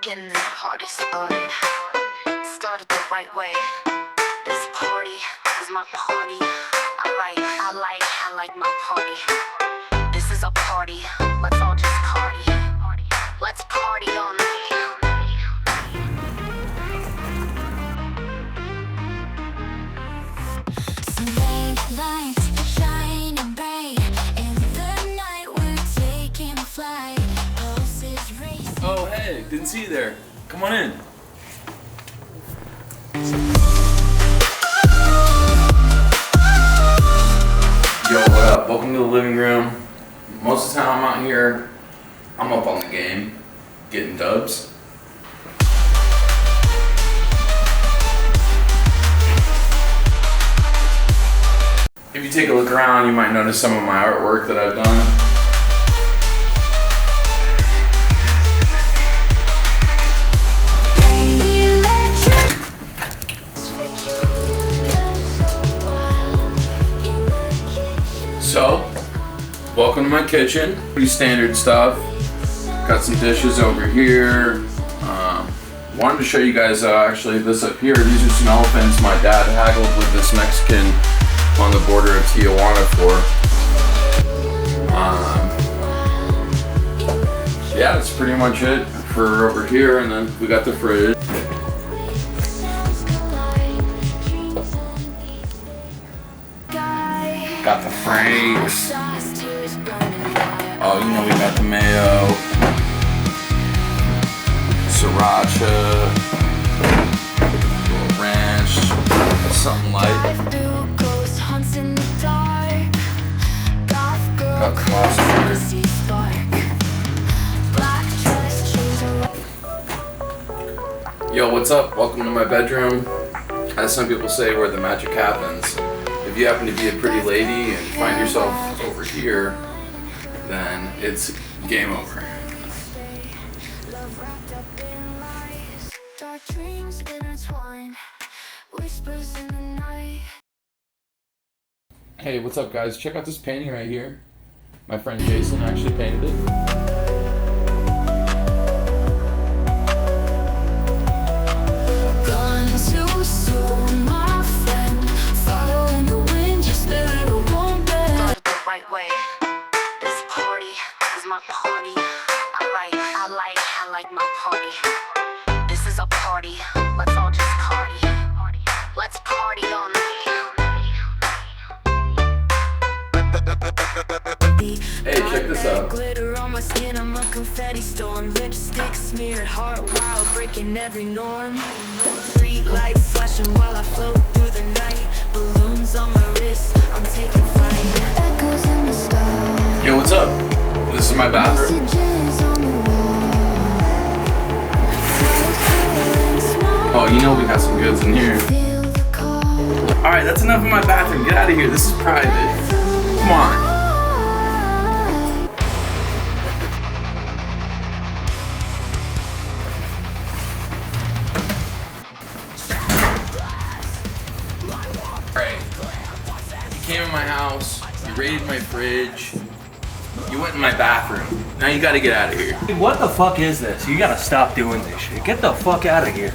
Getting this party started. Started the right way. This party is my party. I like my party. This is a party. Let's all just party. Let's party all night. Some lights shining bright in the night. We're taking flight. Pulses racing. Oh, hey, didn't see you there. Come on in. Yo, what up? Welcome to the living room. Most of the time I'm out here, I'm up on the game, getting dubs. If you take a look around, you might notice some of my artwork that I've done. So, welcome to my kitchen. Pretty standard stuff. Got some dishes over here. Wanted to show you guys actually this up here. These are some elephants my dad haggled with this Mexican on the border of Tijuana for. Yeah, that's pretty much it for over here. And then we got the fridge. Got the franks. Oh, you know we got the mayo, sriracha, little ranch, something light. Got the mustard. Yo, what's up? Welcome to my bedroom. As some people say, where the magic happens. If you happen to be a pretty lady and find yourself over here, then it's game over. Hey, what's up guys? Check out this painting right here. My friend Jason actually painted it. I like my party. This is a party. Let's all just party. Let's party all night. Hey, check this out. Glitter on my skin, I'm a confetti storm. Lipstick smeared, heart wild, breaking every norm. Street lights flashing while I float through the night. Balloons on my wrist, I'm taking flight. Echoes in the sky. Yo, what's up? This is my bathroom. Oh, you know we got some goods in here. Alright, that's enough of my bathroom. Get out of here. This is private. Come on. Alright. You came in my house. You raided my fridge. You went in my bathroom. Now you gotta get out of here. What the fuck is this? You gotta stop doing this shit. Get the fuck out of here.